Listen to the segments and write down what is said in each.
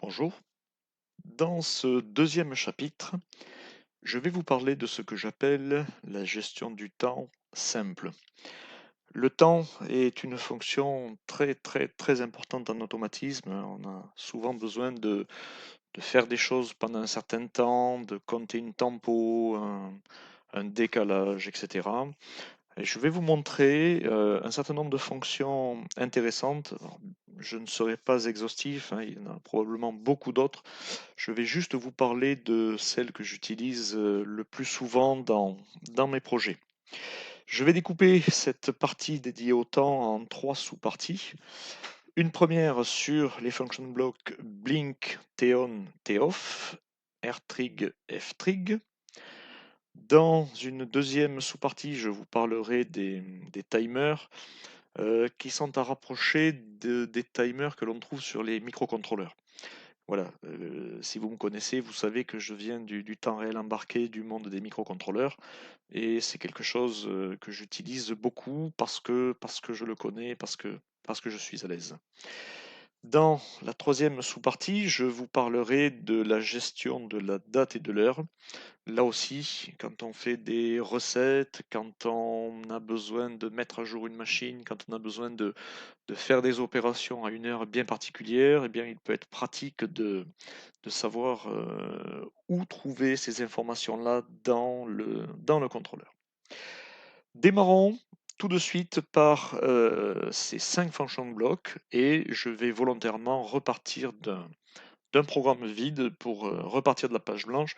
Bonjour. Dans ce deuxième chapitre, je vais vous parler de ce que j'appelle la gestion du temps simple. Le temps est une fonction très importante en automatisme. On a souvent besoin de faire des choses pendant un certain temps, de compter une tempo, un décalage, etc. Et je vais vous montrer un certain nombre de fonctions intéressantes. Alors, je ne serai pas exhaustif, hein, il y en a probablement beaucoup d'autres. Je vais juste vous parler de celles que j'utilise le plus souvent dans mes projets. Je vais découper cette partie dédiée au temps en trois sous-parties. Une première sur les function blocks blink, ton, toff, rtrig, ftrig. Dans une deuxième sous-partie, je vous parlerai des timers qui sont à rapprocher des timers que l'on trouve sur les microcontrôleurs. Voilà, si vous me connaissez, vous savez que je viens du temps réel embarqué du monde des microcontrôleurs et c'est quelque chose que j'utilise beaucoup parce que je le connais, parce que je suis à l'aise. Dans la troisième sous-partie, je vous parlerai de la gestion de la date et de l'heure. Là aussi, quand on fait des recettes, quand on a besoin de mettre à jour une machine, quand on a besoin de faire des opérations à une heure bien particulière, eh bien, il peut être pratique de savoir où trouver ces informations-là dans le contrôleur. Démarrons tout de suite par ces 5 function blocks et je vais volontairement repartir d'un programme vide pour repartir de la page blanche.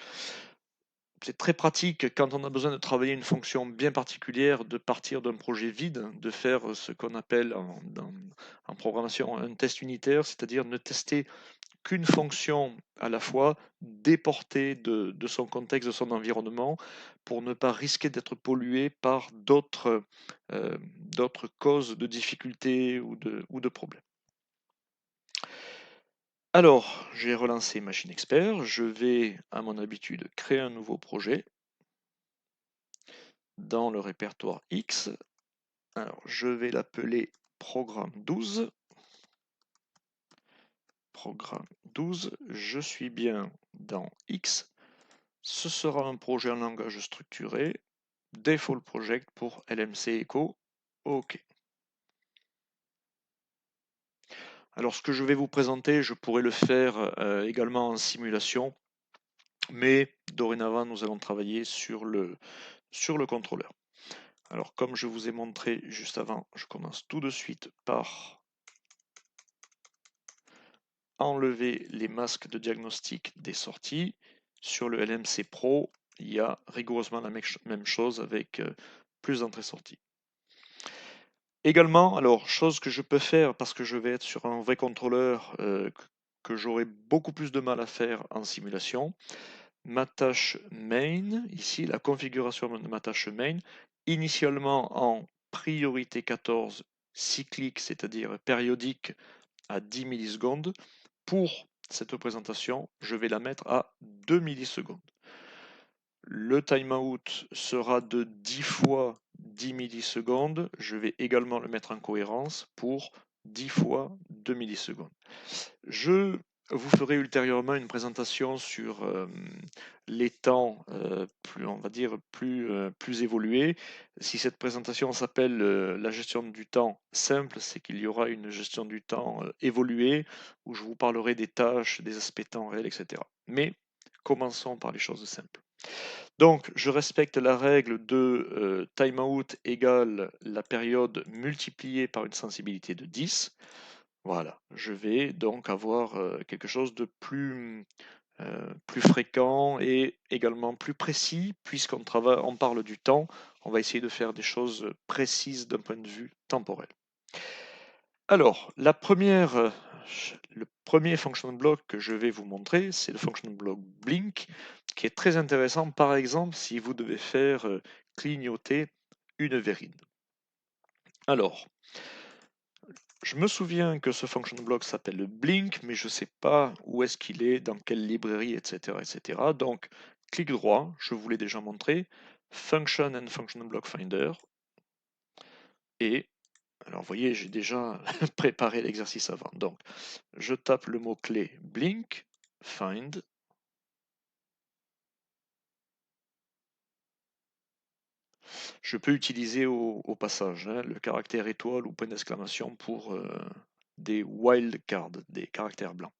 C'est très pratique quand on a besoin de travailler une fonction bien particulière, de partir d'un projet vide, de faire ce qu'on appelle en programmation un test unitaire, c'est-à-dire ne tester qu'une fonction à la fois, déportée de son contexte, de son environnement, pour ne pas risquer d'être pollué par d'autres causes de difficultés ou de problèmes. Alors, j'ai relancé Machine Expert, je vais, à mon habitude, créer un nouveau projet dans le répertoire X. Alors, je vais l'appeler programme 12. Programme 12, je suis bien dans X. Ce sera un projet en langage structuré. Default project pour LMC Echo. OK. Alors, ce que je vais vous présenter, je pourrais le faire également en simulation, mais dorénavant, nous allons travailler sur le contrôleur. Alors, comme je vous ai montré juste avant, je commence tout de suite par enlever les masques de diagnostic des sorties. Sur le LMC Pro, il y a rigoureusement la même chose avec plus d'entrées-sorties. Également, alors, chose que je peux faire parce que je vais être sur un vrai contrôleur que j'aurai beaucoup plus de mal à faire en simulation, ma tâche main, ici, la configuration de ma tâche main, initialement en priorité 14 cyclique, c'est-à-dire périodique à 10 millisecondes. Pour cette présentation, je vais la mettre à 2 millisecondes. Le timeout sera de 10 fois 10 millisecondes. Je vais également le mettre en cohérence pour 10 fois 2 millisecondes. Je vous ferai ultérieurement une présentation sur les temps plus, on va dire, plus évolués. Si cette présentation s'appelle la gestion du temps simple, c'est qu'il y aura une gestion du temps évoluée où je vous parlerai des tâches, des aspects temps réel, etc. Mais commençons par les choses simples. Donc, je respecte la règle de timeout égale la période multipliée par une sensibilité de 10. Voilà, je vais donc avoir quelque chose de plus fréquent et également plus précis, puisqu'on on parle du temps, on va essayer de faire des choses précises d'un point de vue temporel. Alors, le premier function block que je vais vous montrer, c'est le function block blink, qui est très intéressant, par exemple, si vous devez faire clignoter une verrine. Alors, je me souviens que ce function block s'appelle le blink, mais je ne sais pas où est-ce qu'il est, dans quelle librairie, etc., etc. Donc, clic droit, je vous l'ai déjà montré, Function and Function Block Finder, et Alors vous voyez, j'ai déjà préparé l'exercice avant. Donc, je tape le mot-clé blink, find. Je peux utiliser au passage hein, le caractère étoile ou point d'exclamation pour des wildcards, des caractères blancs.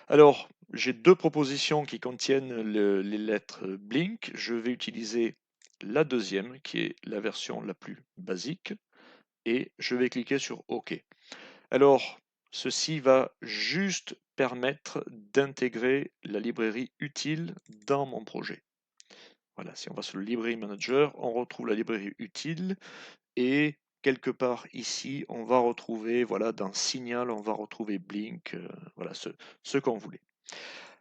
Alors, j'ai deux propositions qui contiennent les lettres blink. Je vais utiliser la deuxième, qui est la version la plus basique, et je vais cliquer sur OK. Alors, ceci va juste permettre d'intégrer la librairie utile dans mon projet. Voilà, si on va sur le Library Manager, on retrouve la librairie utile et quelque part ici, on va retrouver, voilà, dans Signal, on va retrouver Blink, voilà, ce qu'on voulait.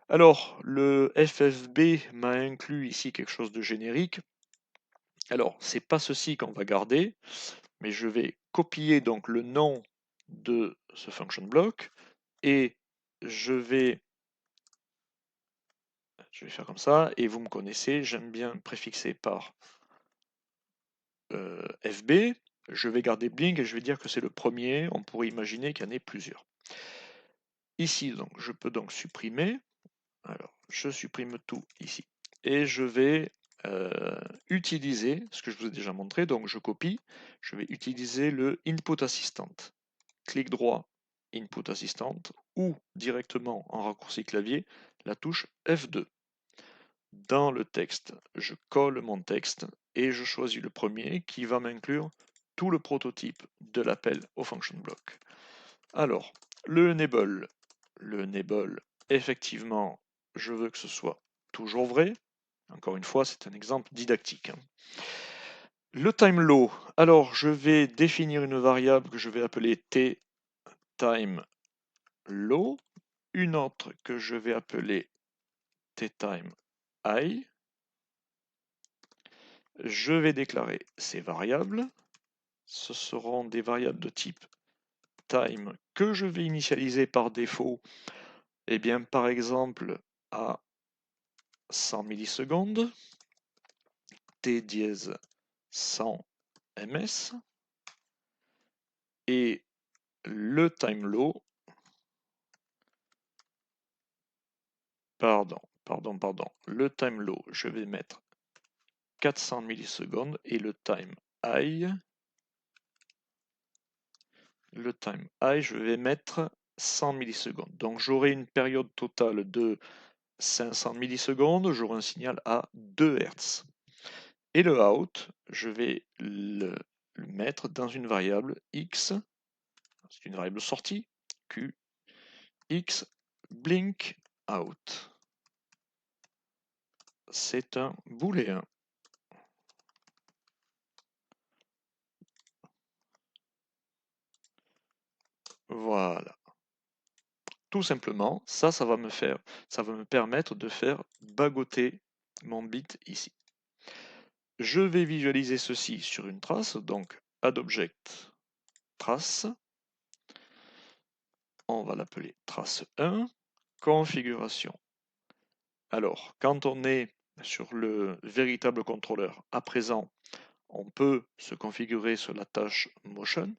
Alors, le FFB m'a inclus ici quelque chose de générique. Alors, c'est pas ceci qu'on va garder, mais je vais copier donc le nom de ce function block et je vais faire comme ça, et vous me connaissez, j'aime bien préfixer par FB, je vais garder Blink et je vais dire que c'est le premier, on pourrait imaginer qu'il y en ait plusieurs. Ici, donc, je peux donc supprimer, alors je supprime tout ici, et je vais utiliser ce que je vous ai déjà montré, donc je copie, je vais utiliser le Input Assistant. Clic droit, Input Assistant, ou directement en raccourci clavier, la touche F2. Dans le texte, je colle mon texte et je choisis le premier qui va m'inclure tout le prototype de l'appel au function block. Alors, le enable, effectivement, je veux que ce soit toujours vrai. Encore une fois, c'est un exemple didactique. Le time low, alors je vais définir une variable que je vais appeler tTime low, une autre que je vais appeler tTime high. Je vais déclarer ces variables. Ce seront des variables de type time que je vais initialiser par défaut, et bien par exemple à 100 millisecondes, t dièse 100 ms, et le time low, le time low, je vais mettre 400 millisecondes, et le time high, je vais mettre 100 millisecondes. Donc j'aurai une période totale de 500 millisecondes, j'aurai un signal à 2 Hz. Et le out, je vais le mettre dans une variable x, c'est une variable sortie, q, x, blink out. C'est un booléen. Voilà. Tout simplement, ça va me permettre de faire bagoter mon bit ici. Je vais visualiser ceci sur une trace, donc add object trace. On va l'appeler trace 1, configuration. Alors, quand on est sur le véritable contrôleur, à présent, on peut se configurer sur la tâche motion.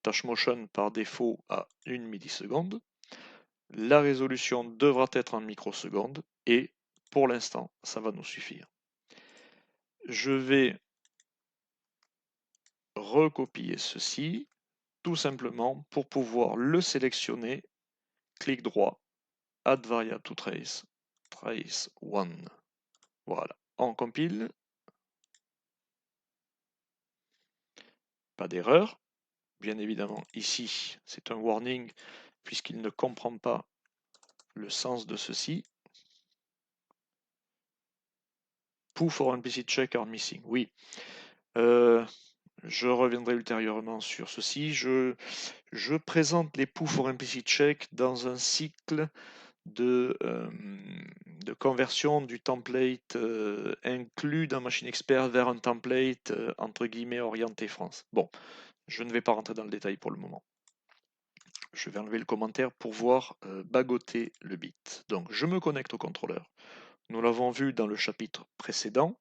Tâche motion par défaut à 1 milliseconde. La résolution devra être en microsecondes et pour l'instant, ça va nous suffire. Je vais recopier ceci tout simplement pour pouvoir le sélectionner. Clic droit, add variable to trace, trace 1. Voilà, on compile. Pas d'erreur. Bien évidemment, ici, c'est un warning puisqu'il ne comprend pas le sens de ceci. Poo for implicit check are missing. Oui, je reviendrai ultérieurement sur ceci. Je présente les poo for implicit check dans un cycle de conversion du template inclus dans Machine Expert vers un template entre guillemets orienté France. Bon, je ne vais pas rentrer dans le détail pour le moment. Je vais enlever le commentaire pour voir bagoter le bit. Donc je me connecte au contrôleur. Nous l'avons vu dans le chapitre précédent.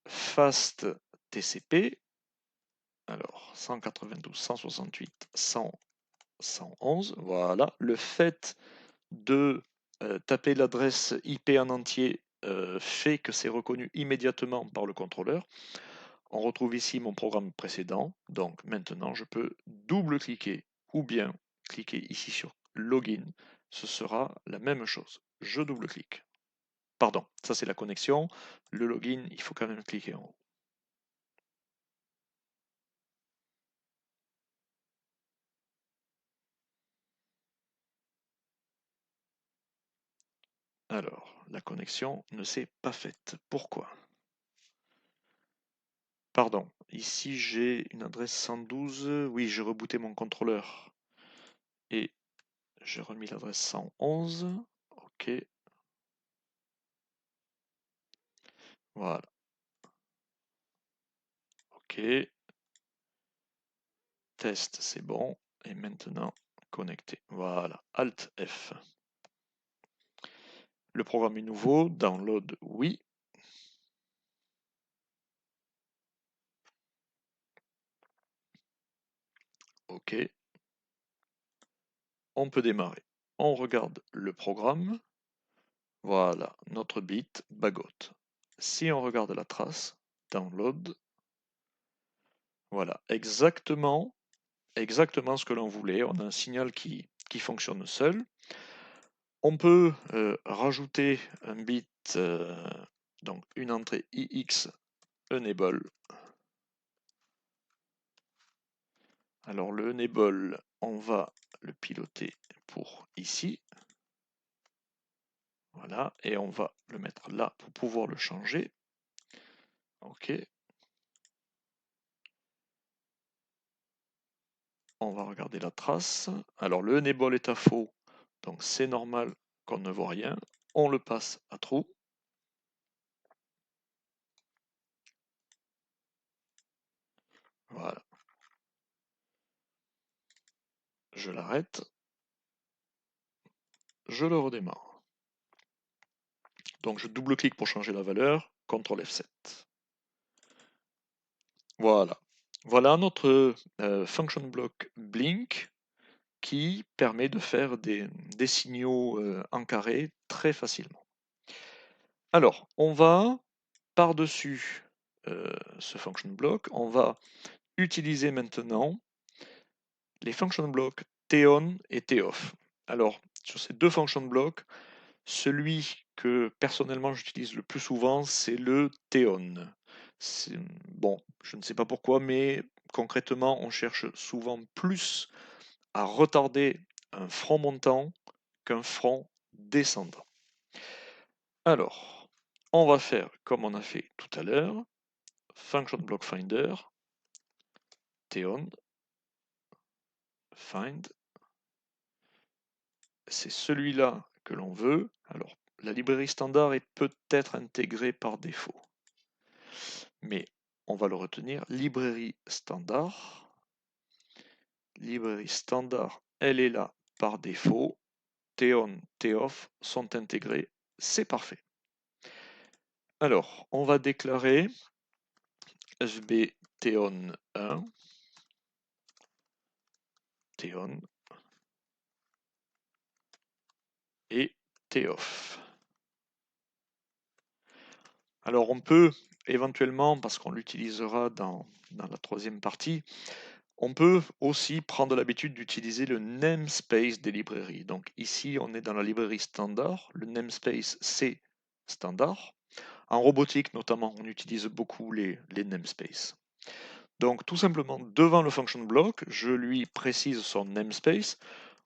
Fast TCP. Alors, 192, 168, 100, 111, voilà. Le fait de taper l'adresse IP en entier fait que c'est reconnu immédiatement par le contrôleur. On retrouve ici mon programme précédent, donc maintenant je peux double-cliquer ou bien cliquer ici sur Login, ce sera la même chose. Je double-clique. Pardon, ça c'est la connexion. Le login, il faut quand même cliquer en haut. Alors, la connexion ne s'est pas faite. Pourquoi? Pardon, ici j'ai une adresse 112. Oui, j'ai rebooté mon contrôleur. Et j'ai remis l'adresse 111. Ok, voilà. Ok, test, c'est bon. Et maintenant, connecter. Voilà, Alt F. Le programme est nouveau. Download, oui. Ok. On peut démarrer. On regarde le programme. Voilà, notre bit bagote. Si on regarde la trace, download, voilà, exactement ce que l'on voulait. On a un signal qui fonctionne seul. On peut rajouter un bit, donc une entrée IX enable. Alors le enable, on va le piloter pour ici. Voilà, et on va le mettre là pour pouvoir le changer. Ok. On va regarder la trace. Alors le enable est à faux, donc c'est normal qu'on ne voit rien. On le passe à true. Voilà. Je l'arrête. Je le redémarre. Donc je double-clique pour changer la valeur. CTRL F7. Voilà. Voilà notre function block blink qui permet de faire des signaux en carré très facilement. Alors, on va, par-dessus ce function block, on va utiliser maintenant les function blocks TON et TOFF. Alors, sur ces deux function blocks, celui que personnellement j'utilise le plus souvent, c'est le TON. Bon, je ne sais pas pourquoi, mais concrètement, on cherche souvent plus à retarder un front montant qu'un front descendant. Alors, on va faire comme on a fait tout à l'heure, function block finder, TON, find, c'est celui-là que l'on veut. Alors, la librairie standard est peut-être intégrée par défaut, mais on va le retenir. Librairie standard, elle est là par défaut. TON, TOFF sont intégrés, c'est parfait. Alors, on va déclarer FB TON 1, TON et TOFF. Alors on peut éventuellement, parce qu'on l'utilisera dans la troisième partie, on peut aussi prendre l'habitude d'utiliser le namespace des librairies. Donc ici, on est dans la librairie standard. Le namespace, c'est standard. En robotique, notamment, on utilise beaucoup les namespaces. Donc tout simplement, devant le function block, je lui précise son namespace.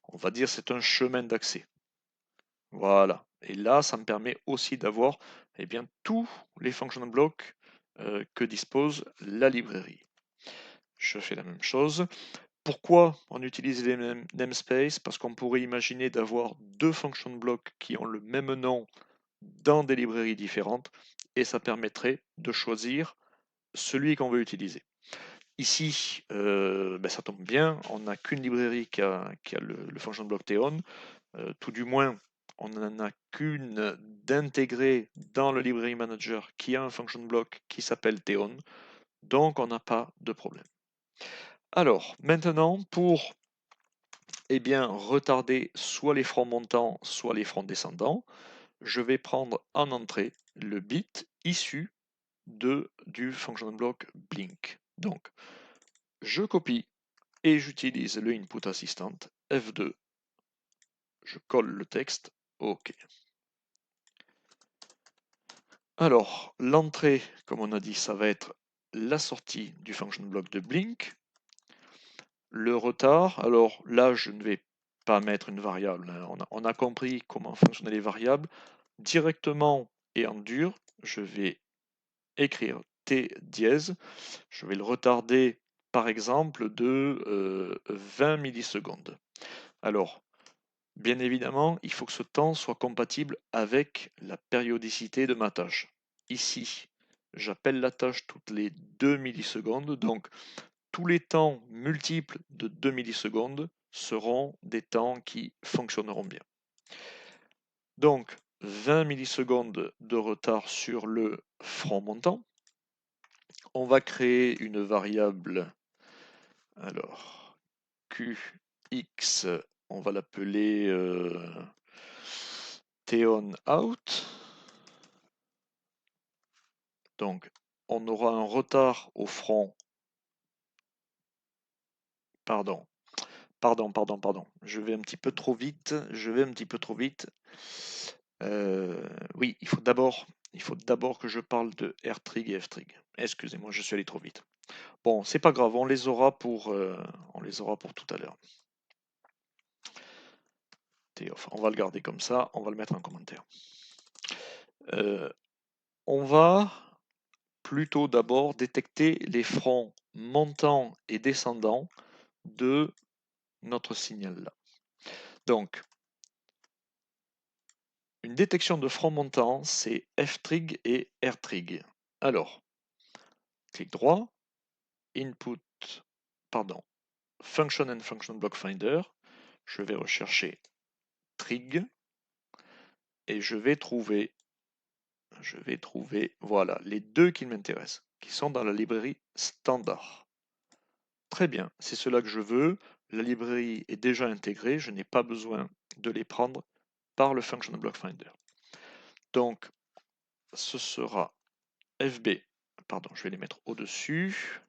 On va dire c'est un chemin d'accès. Voilà. Et là, ça me permet aussi d'avoir eh bien, tous les function blocks que dispose la librairie. Je fais la même chose. Pourquoi on utilise les namespaces? Parce qu'on pourrait imaginer d'avoir deux function blocks qui ont le même nom dans des librairies différentes et ça permettrait de choisir celui qu'on veut utiliser. Ici, ça tombe bien, on n'a qu'une librairie qui a le function block Theon. Tout du moins, on n'en a qu'une d'intégrée dans le librairie manager qui a un function block qui s'appelle Theon, donc on n'a pas de problème. Alors, maintenant, pour retarder soit les fronts montants, soit les fronts descendants, je vais prendre en entrée le bit issu du function block blink. Donc, je copie et j'utilise le input assistant F2. Je colle le texte, OK. Alors, l'entrée, comme on a dit, ça va être la sortie du function block de blink. Le retard, alors là, je ne vais pas mettre une variable. On a compris comment fonctionnaient les variables. Directement et en dur, je vais écrire T dièse. Je vais le retarder, par exemple, de 20 millisecondes. Alors, bien évidemment, il faut que ce temps soit compatible avec la périodicité de ma tâche. Ici, j'appelle la tâche toutes les 2 millisecondes, donc tous les temps multiples de 2 millisecondes seront des temps qui fonctionneront bien. Donc, 20 millisecondes de retard sur le front montant. On va créer une variable, alors, QX, on va l'appeler TONOut. Donc, on aura un retard au front. Pardon. Je vais un petit peu trop vite. Oui, il faut d'abord que je parle de RTrig et FTrig. Excusez-moi, je suis allé trop vite. Bon, c'est pas grave, on les aura pour tout à l'heure. On va le garder comme ça, on va le mettre en commentaire. On va plutôt d'abord détecter les fronts montants et descendants de notre signal là. Donc, une détection de front montant, c'est FTrig et RTrig. Alors, clic droit, input, function and function block finder, je vais rechercher trig et je vais trouver, voilà, les deux qui m'intéressent, qui sont dans la librairie standard. Très bien, c'est cela que je veux. La librairie est déjà intégrée, je n'ai pas besoin de les prendre par le function block finder. Donc, ce sera FB, je vais les mettre au-dessus.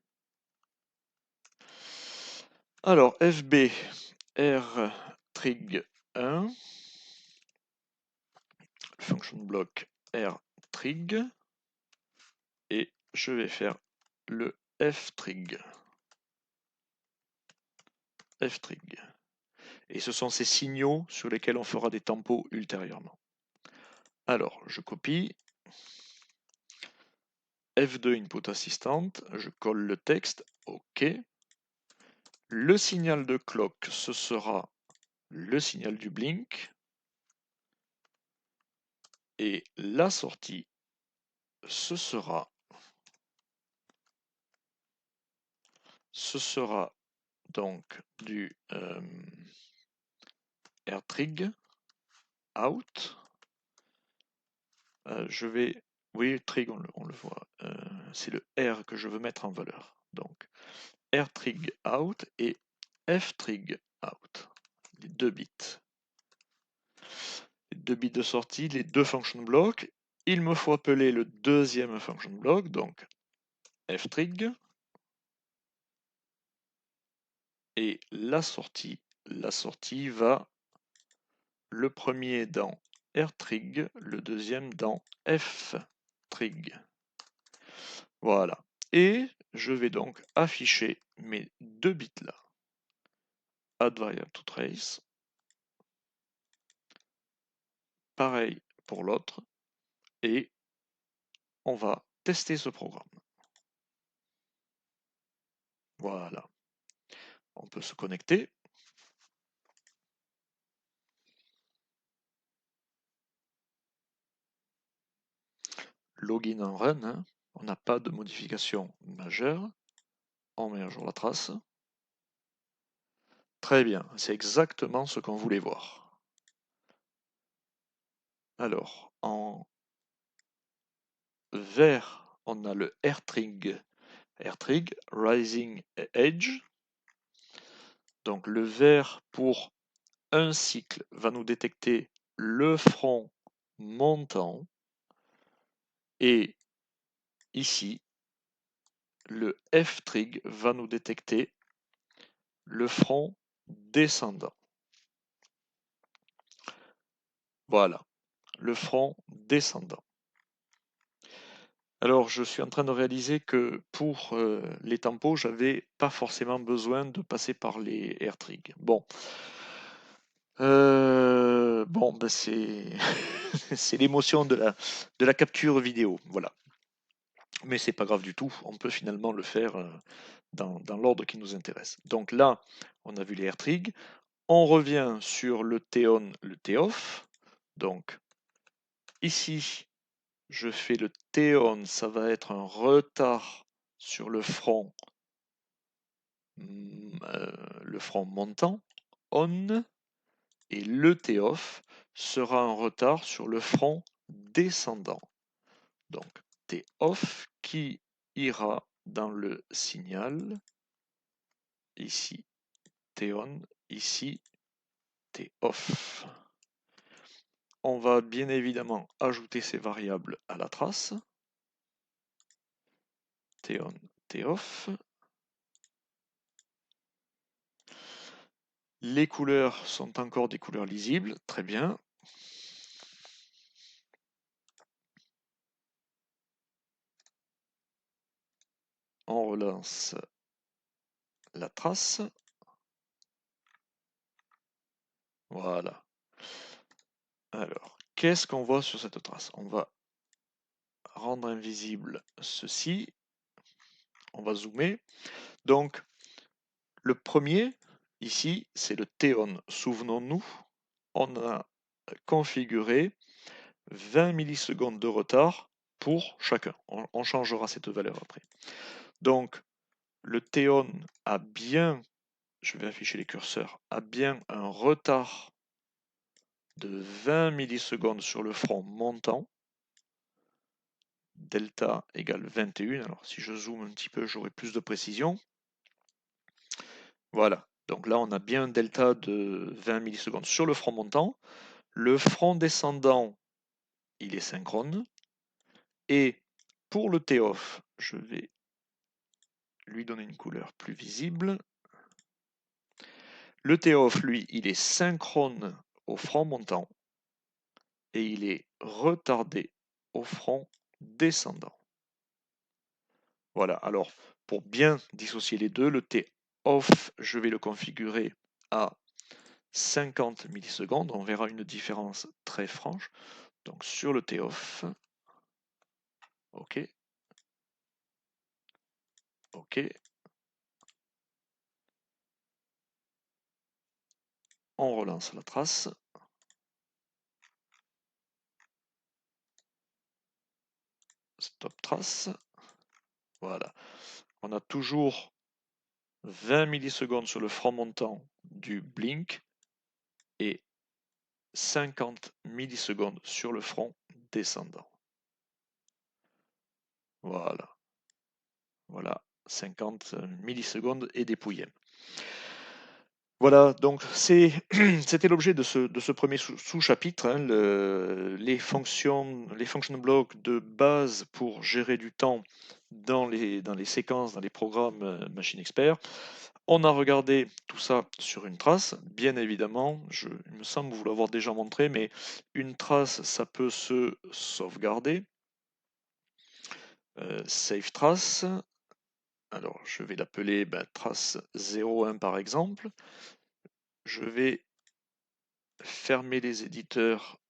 Alors, FB, R trig 1, function block R trig, et je vais faire le ftrig. Et ce sont ces signaux sur lesquels on fera des tempos ultérieurement. Alors, je copie. F2 input assistant, je colle le texte, OK. Le signal de clock, ce sera le signal du blink. Et la sortie, ce sera donc du RTrig out. Oui, trig, on le voit. C'est le R que je veux mettre en valeur. Donc, RTrig out et FTrig out. Les deux bits. Les deux bits de sortie, les deux function blocks. Il me faut appeler le deuxième function block, donc ftrig. Et la sortie va le premier dans RTrig, le deuxième dans FTrig. Voilà. Et je vais donc afficher mes deux bits là. Add variable to trace. Pareil pour l'autre. Et on va tester ce programme. Voilà. On peut se connecter. Login en run. Hein. On n'a pas de modification majeure. On met à jour la trace. Très bien. C'est exactement ce qu'on voulait voir. Alors, en vert, on a le RTrig AirTrig, Rising Edge. Donc le vert pour un cycle va nous détecter le front montant. Et ici, le F-trig va nous détecter le front descendant. Voilà, le front descendant. Alors, je suis en train de réaliser que pour les tempos, j'avais pas forcément besoin de passer par les AirTrig. Bon, ben c'est c'est l'émotion de la capture vidéo, voilà. Mais c'est pas grave du tout, on peut finalement le faire dans l'ordre qui nous intéresse. Donc là, on a vu les AirTrig. On revient sur le T-on, le T-off. Donc ici, je fais le T-on, ça va être un retard sur le front montant, on, et le T-off sera un retard sur le front descendant. Donc T-off qui ira dans le signal, ici T-on, ici T-off. On va bien évidemment ajouter ces variables à la trace. T-on, T-off. Les couleurs sont encore des couleurs lisibles, très bien. On relance la trace. Voilà. Alors, qu'est-ce qu'on voit sur cette trace? On va rendre invisible ceci. On va zoomer. Donc, le premier, ici, c'est le T-on. Souvenons-nous, on a configuré 20 millisecondes de retard pour chacun. On changera cette valeur après. Donc, le T-on a bien, je vais afficher les curseurs, a bien un retard de 20 millisecondes sur le front montant. Delta égale 21. Alors, si je zoome un petit peu, j'aurai plus de précision. Voilà. Donc là, on a bien un delta de 20 millisecondes sur le front montant. Le front descendant, il est synchrone. Et pour le T-off, je vais lui donner une couleur plus visible. Le T-off, lui, il est synchrone au front montant et il est retardé au front descendant. Voilà, alors pour bien dissocier les deux, le T-off, je vais le configurer à 50 millisecondes. On verra une différence très franche. Donc sur le T-off, OK, OK. On relance la trace. Stop trace. Voilà. On a toujours 20 millisecondes sur le front montant du blink et 50 millisecondes sur le front descendant. Voilà. Voilà, 50 millisecondes et dépouillé. Voilà, donc c'était l'objet de ce premier sous-chapitre, hein, les function blocks de base pour gérer du temps dans les séquences, dans les programmes Machine Expert. On a regardé tout ça sur une trace, bien évidemment, il me semble vous l'avoir déjà montré, mais une trace, ça peut se sauvegarder. Save trace. Alors, je vais l'appeler trace 01 par exemple. Je vais fermer les éditeurs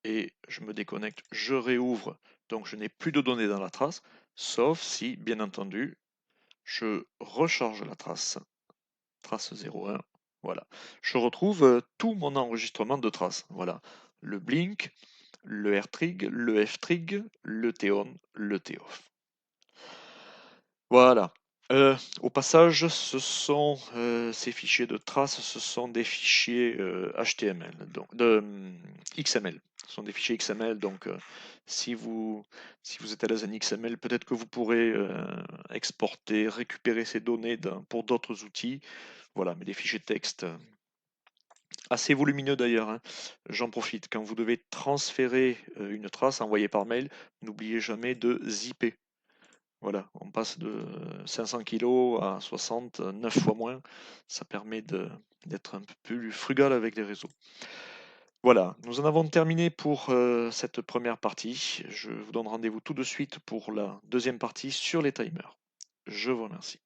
et je me déconnecte, je réouvre. Donc, je n'ai plus de données dans la trace, sauf si, bien entendu, je recharge la trace 01. Voilà. Je retrouve tout mon enregistrement de traces. Voilà. Le blink, le AirTrig, le F-trig, le T-on, le T-off. Voilà. Au passage, ces fichiers de traces, ce sont des fichiers, HTML, donc XML. Ce sont des fichiers XML, donc si vous si vous êtes à l'aise en XML, peut-être que vous pourrez, exporter, récupérer ces données pour d'autres outils. Voilà, mais des fichiers de texte, assez volumineux d'ailleurs, hein. J'en profite, quand vous devez transférer, une trace envoyée par mail, n'oubliez jamais de zipper. Voilà, on passe de 500 kilos à 60, 9 fois moins. Ça permet d'être un peu plus frugal avec les réseaux. Voilà, nous en avons terminé pour cette première partie. Je vous donne rendez-vous tout de suite pour la deuxième partie sur les timers. Je vous remercie.